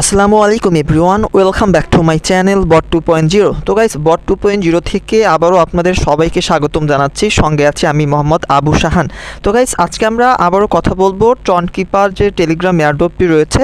আসসালামু আলাইকুম everyone, welcome back to my channel bot 2.0। তো গাইস, বট 2.0 থেকে আবারও আপনাদের সবাইকে স্বাগতম জানাচ্ছি। সঙ্গে আছি আমি মোহাম্মদ আবু শাহান। তো গাইস, আজকে আমরা আবারও কথা বলবো ট্রন কিপার যে টেলিগ্রাম এয়ারড্রপটি রয়েছে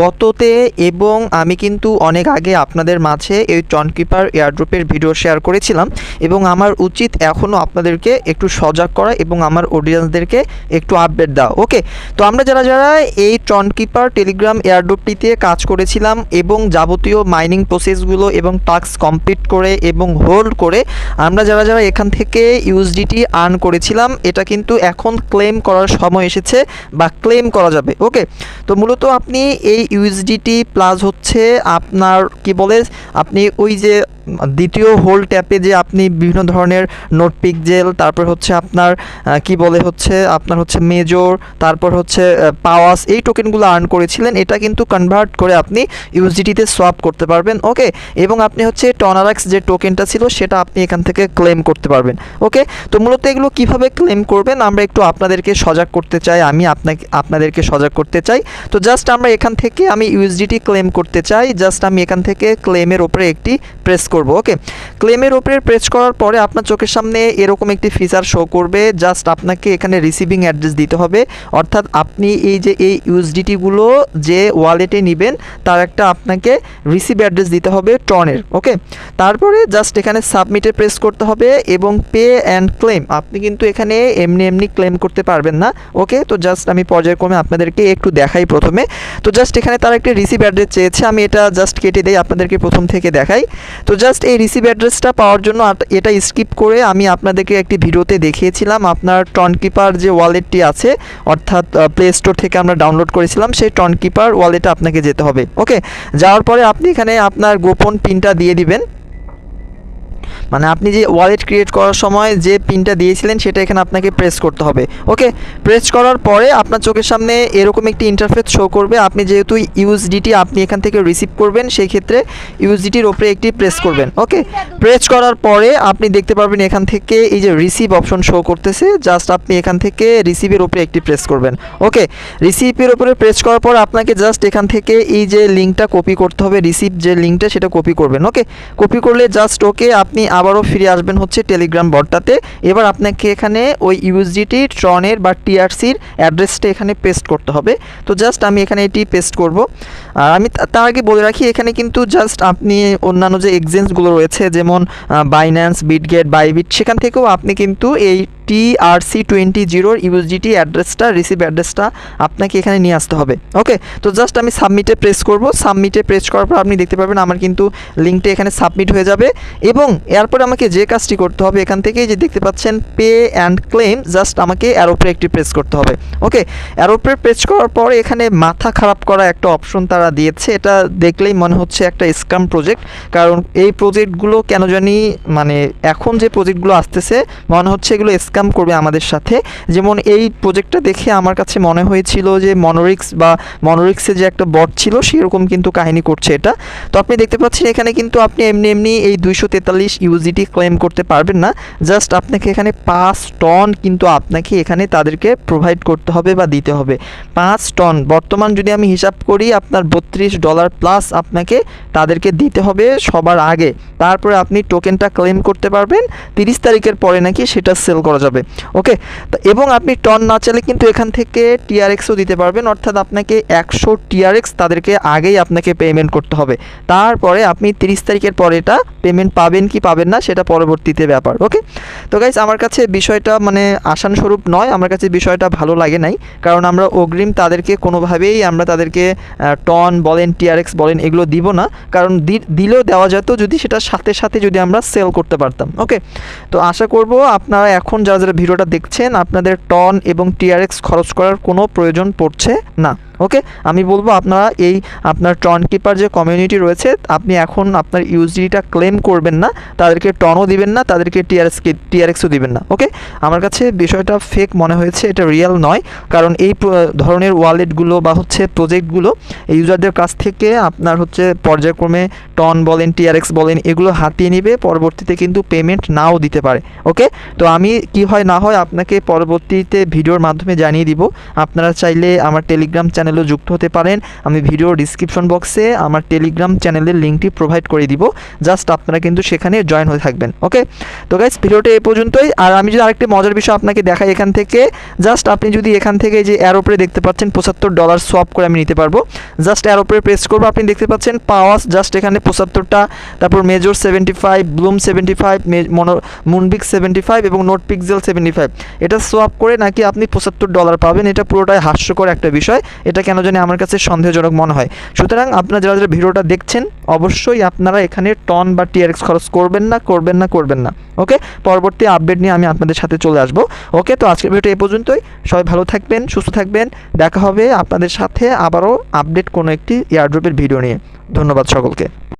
গততে, এবং আমি কিন্তু অনেক আগে আপনাদের মাঝে এই ট্রন কিপার এয়ারড্রপের ভিডিও শেয়ার করেছিলাম, এবং আমার উচিত এখনও আপনাদেরকে একটু সজাগ করা এবং আমার অডিয়েন্সদেরকে একটু আপডেট দেওয়া। ওকে, তো আমরা যারা যারা এই ট্রন কিপার টেলিগ্রাম এয়ারড্রপটিতে কাজ করেছিলাম এবং যাবতীয় মাইনিং প্রসেসগুলো এবং টাস্ক কমপ্লিট করে এবং হোল্ড করে আমরা যারা যারা এখান থেকে ইউএসডিটি আর্ন করেছিলাম, এটা কিন্তু এখন ক্লেম করার সময় এসেছে বা ক্লেম করা যাবে। ওকে, তো মূলত আপনি এই ইউএসডিটি প্লাস হচ্ছে আপনার কি বলে, আপনি ওই যে দ্বিতীয় হোল্ড ট্যাপে যে আপনি বিভিন্ন ধরনের নোট পিকজেল, তারপর হচ্ছে আপনার কি বলে হচ্ছে আপনার হচ্ছে মেজর, তারপর হচ্ছে পাওয়াস, এই টোকেনগুলো আর্ন করেছিলেন, এটা কিন্তু কনভার্ট করে আপনি ইউএসডিটিতে সোয়াপ করতে পারবেন। ওকে, এবং আপনি হচ্ছে টনারাক্স যে টোকেনটা ছিল সেটা আপনি এখান থেকে ক্লেম করতে পারবেন। ওকে, তো মূলত এগুলো কিভাবে ক্লেম করবেন আমরা একটু আপনাদেরকে সজাগ করতে চাই, আমি আপনাদেরকে সজাগ করতে চাই। তো জাস্ট আমরা এখান থেকে আমি ইউএসডিটি ক্লেম করতে চাই, জাস্ট আমি এখান থেকে ক্লেমের ওপরে একটি প্রেস করব। ওকে, ক্লেমের ওপরে প্রেস করার পরে আপনার চোখের সামনে এরকম একটি ফিচার শো করবে। জাস্ট আপনাকে এখানে রিসিভিং অ্যাড্রেস দিতে হবে, অর্থাৎ আপনি এই যে এই ইউএসডিটিগুলো যে ওয়ালেটে নেবেন তার একটা আপনাকে রিসিভ অ্যাড্রেস দিতে হবে ট্রনের। ওকে, তারপরে জাস্ট এখানে সাবমিটে প্রেস করতে হবে এবং পে অ্যান্ড ক্লেম, আপনি কিন্তু এখানে এমনি এমনি ক্লেম করতে পারবেন না। ওকে, তো জাস্ট আমি পর্যায়ক্রমে আপনাদেরকে একটু দেখাই প্রথমে। তো জাস্ট এখানে তার একটা রিসিভ অ্যাড্রেস চেয়েছে, আমি এটা জাস্ট কেটে দেই, আপনাদেরকে প্রথম থেকে দেখাই। তো জাস্ট এই রিসিভ অ্যাড্রেসটা পাওয়ার জন্য এটা স্কিপ করে আমি আপনাদেরকে একটি ভিডিওতে দেখিয়েছিলাম আপনার ট্রন কিপার যে ওয়ালেটটি আছে, অর্থাৎ প্লে স্টোর থেকে আমরা ডাউনলোড করেছিলাম, সেই ট্রন কিপার ওয়ালেটে আপনাকে যেতে হবে। ওকে, যাওয়ার পরে আপনি এখানে আপনার গোপন পিনটা দিয়ে দিবেন, মানে আপনি যে ওয়ালেট ক্রিয়েট করার সময় যে পিনটা দিয়েছিলেন সেটা এখানে আপনাকে প্রেস করতে হবে। ওকে, প্রেস করার পরে আপনার চোখের সামনে এরকম একটি ইন্টারফেস শো করবে। আপনি যেহেতু ইউএসডিটি আপনি এখান থেকে রিসিভ করবেন, সেই ক্ষেত্রে ইউএসডিটির ওপরে একটি প্রেস করবেন। ওকে, প্রেস করার পরে আপনি দেখতে পারবেন এখান থেকে এই যে রিসিভ অপশন শো করতেছে, জাস্ট আপনি এখান থেকে রিসিভের ওপরে একটি প্রেস করবেন। ওকে, রিসিভের ওপরে প্রেস করার পর আপনাকে জাস্ট এখান থেকে এই যে লিঙ্কটা কপি করতে হবে, রিসিভ যে লিঙ্কটা সেটা কপি করবেন। ওকে, কপি করলে জাস্ট ওকে আপনি আবারও ফিরে আসবেন হচ্ছে টেলিগ্রাম বটটাতে। এবার আপনাকে এখানে ওই ইউএসডিটি ট্রনের বা টিআরসির অ্যাড্রেসটা এখানে পেস্ট করতে হবে। তো জাস্ট আমি এখানে এটি পেস্ট করব। আর আমি তার আগে বলে রাখি, এখানে কিন্তু জাস্ট আপনি অন্যান্য যে এক্সচেঞ্জগুলো রয়েছে যেমন বাইন্যান্স, বিটগেট, বাইবিট, সেখান থেকেও আপনি কিন্তু এই TRC20 ইউএসডিটি অ্যাড্রেসটা, রিসিভ অ্যাড্রেসটা আপনাকে এখানে নিয়ে আসতে হবে। ওকে, তো জাস্ট আমি সাবমিটে প্রেস করব। সাবমিটে প্রেস করার পর আপনি দেখতে পাবেন আমার কিন্তু লিঙ্কটা এখানে সাবমিট হয়ে যাবে, এবং এরপর আমাকে যে কাজটি করতে হবে এখান থেকে যে দেখতে পাচ্ছেন পে অ্যান্ড ক্লেম, জাস্ট আমাকে অ্যারোপে একটি প্রেস করতে হবে। ওকে, অ্যারোপে প্রেস করার পর এখানে মাথা খারাপ করা একটা অপশন তারা দিয়েছে, এটা দেখলেই মনে হচ্ছে একটা স্ক্যাম প্রজেক্ট। কারণ এই প্রজেক্টগুলো কেন জানি, মানে এখন যে প্রজেক্টগুলো আসতেছে মনে হচ্ছে এগুলো স্ক্যাম করবে আমাদের সাথে। যেমন এই প্রজেক্টটা দেখে আমার কাছে মনে হয়েছিল যে মনোরিক্সের যে একটা বট ছিল সেরকম কিন্তু কাহিনী করছে এটা। তো আপনি দেখতে পাচ্ছেন এখানে কিন্তু আপনি এমনি এমনি এই 243 ইউএসডিটি ক্লেম করতে পারবেন না। জাস্ট আপনাকে এখানে 5 টন কিন্তু আপনাকে এখানে তাদেরকে প্রোভাইড করতে হবে বা দিতে হবে। 5 টন বর্তমান যদি আমি হিসাব করি আপনার $32 প্লাস আপনাকে তাদেরকে দিতে হবে সবার আগে, তারপরে আপনি টোকেনটা ক্লেম করতে পারবেন। 30 তারিখের পরে নাকি সেটা সেল করা যাবে। ওকে, এবং আপনি টন না চাইলে কিন্তু এখান থেকে টিআরএক্সও দিতে পারবেন, অর্থাৎ আপনাকে 100 টিআরএক্স তাদেরকে আগেই আপনাকে পেমেন্ট করতে হবে। তারপরে আপনি 30 তারিখের পরে এটা পেমেন্ট পাবেন কি পাবেন না সেটা পরবর্তীতে ব্যাপার। ওকে, তো গাইস, আমার কাছে বিষয়টা মানে আশানুস্বরূপ নয়, আমার কাছে বিষয়টা ভালো লাগে নাই, কারণ আমরা অগ্রিম তাদেরকে কোনোভাবেই আমরা তাদেরকে টন বলেন, টিআরএক্স বলেন, এগুলো দিব না। কারণ দিলেও দেওয়া যেত যদি সেটা সাথে সাথে যদি আমরা সেল করতে পারতাম। ওকে, তো আশা করব আপনারা এখন যারা যারা ভিডিওটা দেখছেন আপনাদের টন এবং টিআরএক্স খরচ করার কোনো প্রয়োজন পড়ছে না। ওকে, আমি বলবো আপনারা এই আপনার ট্রন কিপার যে কমিউনিটি রয়েছে আপনি এখন আপনার ইউএসডিটা ক্লেম করবেন না, তাদেরকে টনও দিবেন না, তাদেরকে টিআরএক্সও দিবেন না। ওকে, আমার কাছে বিষয়টা ফেক মনে হয়েছে, এটা রিয়েল নয়। কারণ এই ধরনের ওয়ালেটগুলো বা হচ্ছে প্রজেক্টগুলো ইউজারদের কাছ থেকে আপনার হচ্ছে পর্যায়ক্রমে টন বলেন, টিআরএক্স বলেন, এগুলো হাতিয়ে নেবে, পরবর্তীতে কিন্তু পেমেন্ট নাও দিতে পারে। ওকে, তো আমি কি হয় না হয় আপনাকে পরবর্তীতে ভিডিওর মাধ্যমে জানিয়ে দিব। আপনারা চাইলে আমার টেলিগ্রাম চ্যানেল চ্যানেলেও যুক্ত হতে পারেন। আমি ভিডিও ডিসক্রিপশন বক্সে আমার টেলিগ্রাম চ্যানেলের লিঙ্কটি প্রোভাইড করে দিব, জাস্ট আপনারা কিন্তু সেখানে জয়েন হয়ে থাকবেন। ওকে, তো গাইস ভিডিওটা এই পর্যন্তই। আর আমি যদি আরেকটি মজার বিষয় আপনাকে দেখাই, এখান থেকে জাস্ট আপনি যদি এখান থেকে যে অ্যারোপরে দেখতে পাচ্ছেন $75 সোয়াপ করে আমি নিতে পারবো। জাস্ট অ্যারোপরে প্রেস করবো, আপনি দেখতে পাচ্ছেন পাওয়াস জাস্ট এখানে 75টা, তারপর মেজর 75, ব্লুম 75, মুনবিক 75 এবং নোট পিক্সেল 75। এটা সোয়াপ করে নাকি আপনি $75 পাবেন, এটা পুরোটাই হাস্যকর একটা বিষয়। এটা কেন জানি আমার কাছে সন্দেহজনক মনে হয়। সুতরাং আপনারা যারা যারা ভিডিওটা দেখছেন অবশ্যই আপনারা এখানে টন বা TRX খরচ করবেন না। ওকে, পরবর্তী আপডেট নিয়ে আমি আপনাদের সাথে চলে আসবো। ওকে, তো আজকের ভিডিওটা এই পর্যন্তই। সবাই ভালো থাকবেন, সুস্থ থাকবেন। দেখা হবে আপনাদের সাথে আবারও আপডেট কোনো একটি এয়ারড্রপের ভিডিও নিয়ে। ধন্যবাদ সকলকে।